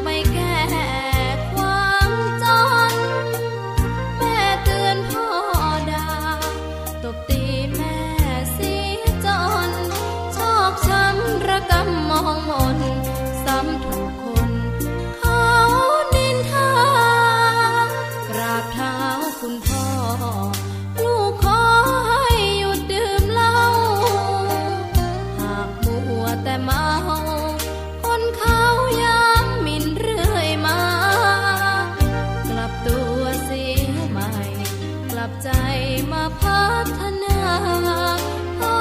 ไม่แก้ความจนแม่เตือนพ่อด่าตบตีแม่เสียจนชอกช้ำระกำมองมนซ้ำถูกคนเขานินทากราบเท้าคุณพ่อลูกขอให้หยุดดื่มเหล้าหากมัวแต่เมาคนเขาย้ำหมิ่นเรื่อยมากลับตัวเสียใหม่กลับใจมาพัฒนาพ่อ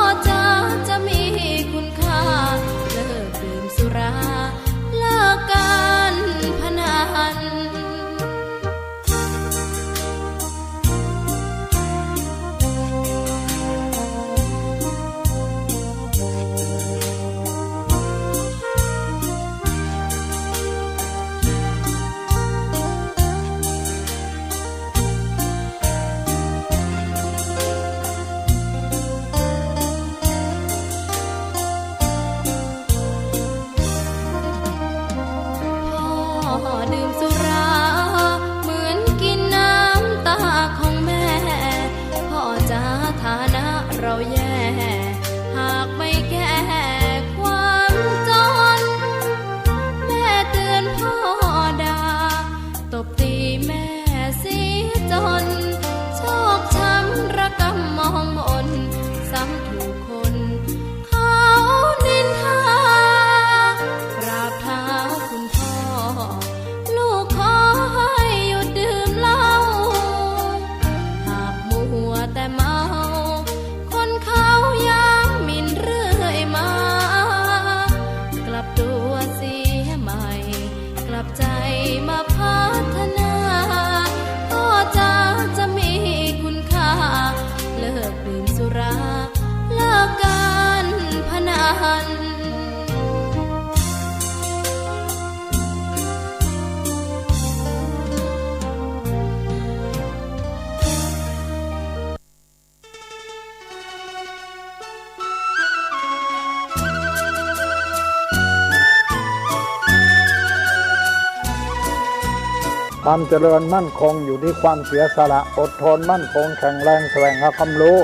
จะมีคุณค่าเลิกดื่มสุราเลิกการพนันดื่มสุราเหมือนกินน้ำตาของแม่พ่อจะฐานะเราแย่หากไม่แก้ความจนแม่เตือนพ่อด่าตบตีแม่เสียจนชอกช้ำระกำมองมนซ้ำถูกคนเขานินทากราบเท้าคุณพ่อลูกขอให้หยุดดื่มเหล้าหากมัวแต่เมาคนเขาย้ำหมิ่นเรื่อยมากลับตัวเสียใหม่กลับใจมาพัฒนาพ่อจะมีคุณค่าเลิกดื่มสุราเลิกการพนันความเจริญมั่นคงอยู่ที่ความเสียสละอดทนมั่นคงแข็งแรงแสวงหาความรู้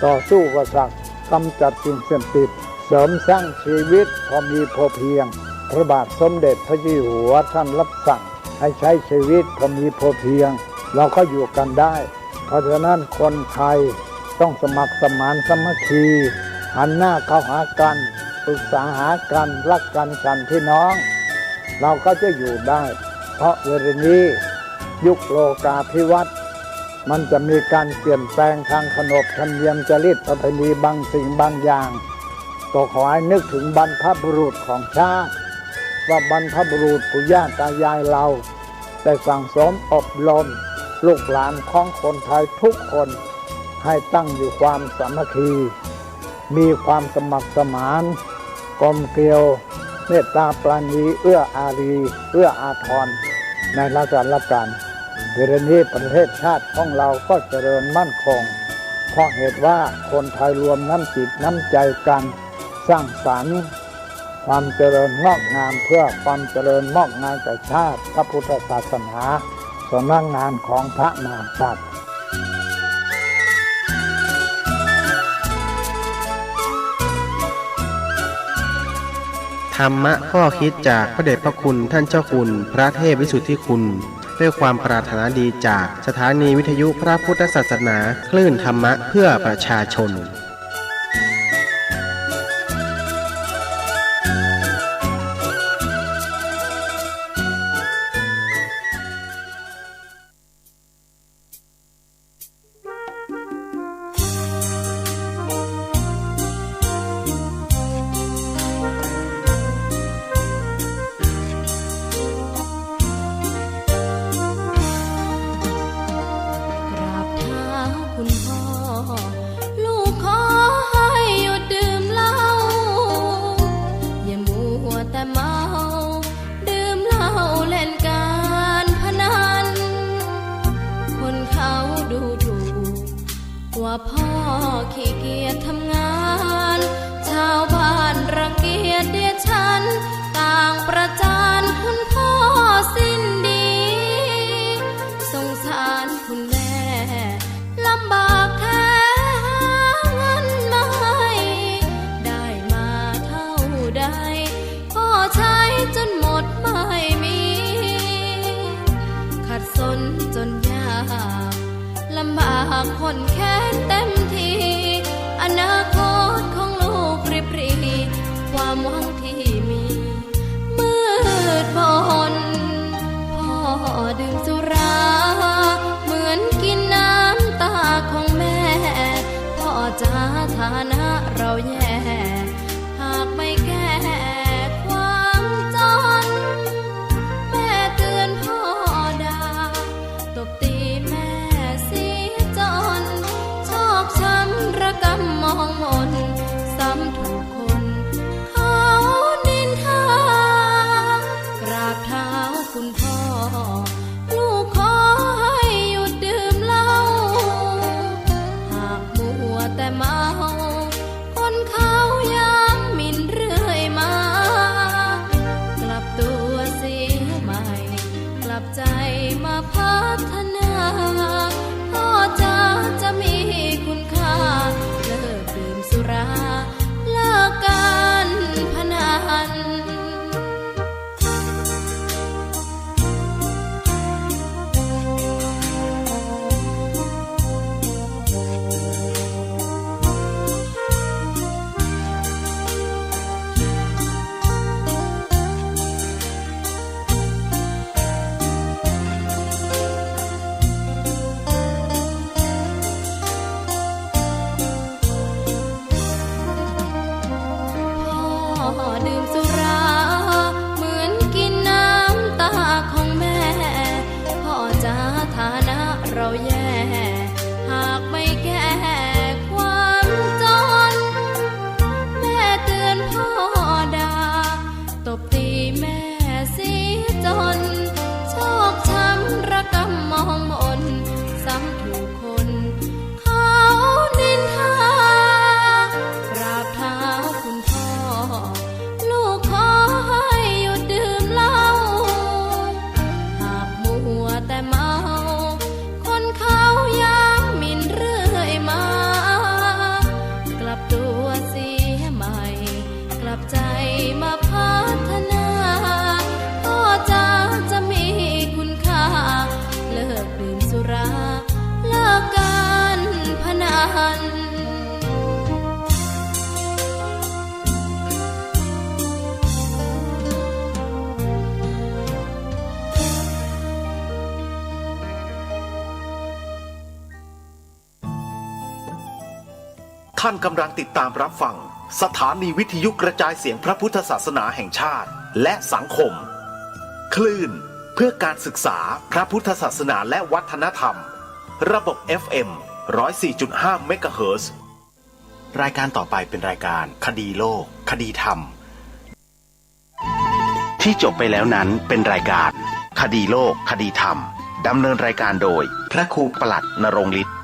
ต่อสู้อุปสรรคกำจัดสิ่งเสพติดเสริมสร้างชีวิตพอมีพอเพียงพระบาทสมเด็จพระเจ้าอยู่หัวท่านรับสั่งให้ใช้ชีวิตพอมีพอเพียงเราก็อยู่กันได้เพราะฉะนั้นคนไทยต้องสมัครสมานสามัคคีหันหน้าเข้าหากันปรึกษาหากันรักกันฉันพี่น้องเราก็จะอยู่ได้เพราะเวลานี้ยุคโลกาภิวัตน์มันจะมีการเปลี่ยนแปลงทางขนบธรรมเนียมจริตประเพณีบางสิ่งบางอย่างก็ขอให้นึกถึงบรรพบุรุษของชาติว่าบรรพบุรุษปู่ย่าตายายเราได้สั่งสมอบรมลูกหลานของคนไทยทุกคนให้ตั้งอยู่ความสามัคคีมีความสมัครสมานกลมเกลียวเมตตาปราณีเอื้ออารีเอื้ออาทรในราชการเวลานี้ประเทศชาติของเราก็เจริญมั่นคงเพราะเหตุว่าคนไทยรวมน้ำจิตน้ำใจกันสร้างสรรค์ความเจริญงอกงามเพื่อความเจริญงอกงามแก่ชาติพระพุทธศาสนาสำนักงานของพระมหากษัตริย์ ธรรมะข้อคิดจากพระเดชพระคุณท่านเจ้าคุณพระเทพวิสุทธิคุณด้วยความปรารถนาดีจากสถานีวิทยุพระพุทธศาสนาคลื่นธรรมะเพื่อประชาชน คุณพ่อลูกขอ ากคนแค้นเต็มทีอนาคตของลูกริบหรีความหวังที่มีมืดมนพ่อดื่มสุราเหมือนกินน้ำตาของแม่พ่อจะฐานะเราแย่หากไม่แก้ความจนแม่เตือนพ่อด่าตบตีแม่เสียจนชอกช้ำระกำมองมนซ้ำถูกคนเขานินทากราบเท้าคุณพ่อลูกขอให้หยุดดื่มเหล้าหากมัวแต่เมาคนเขาย้ำหมิ่นเรื่อยมากลับตัวเสียใหม่กลับใจมาพัฒนาพ่อจะมีคุณค่าเลิกดื่มสุราเลิกการพนันพ่อดื่มสุราเหมือนกินน้ำตาของแม่พ่อจะฐานะเราแย่หากไม่แก้ความจนแม่เตือนพ่อด่าตบตีแม่เสียจนชอกช้ำระกำมองมนซ้ำถูกคนเขานินทากราบเท้าคุณพ่อลูกขอให้หยุดดื่มเหล้าหากมัวแต่เมาคนเขาย้ำหมิ่นเรื่อยมากลับตัวเสียใหม่กลับใจมาพัฒนาพ่อจะมีคุณค่าเลิกดื่มสุราเลิกการพนันท่านกำลังติดตามรับฟังสถานีวิทยุกระจายเสียงพระพุทธศาสนาแห่งชาติและสังคมคลื่นเพื่อการศึกษาพระพุทธศาสนาและวัฒนธรรมระบบ FM 104.5 เมกะเฮิรตซ์ รายการต่อไปเป็นรายการคดีโลกคดีธรรมที่จบไปแล้วนั้นเป็นรายการคดีโลกคดีธรรมดำเนินรายการโดยพระครูปลัดณรงค์ฤทธิ์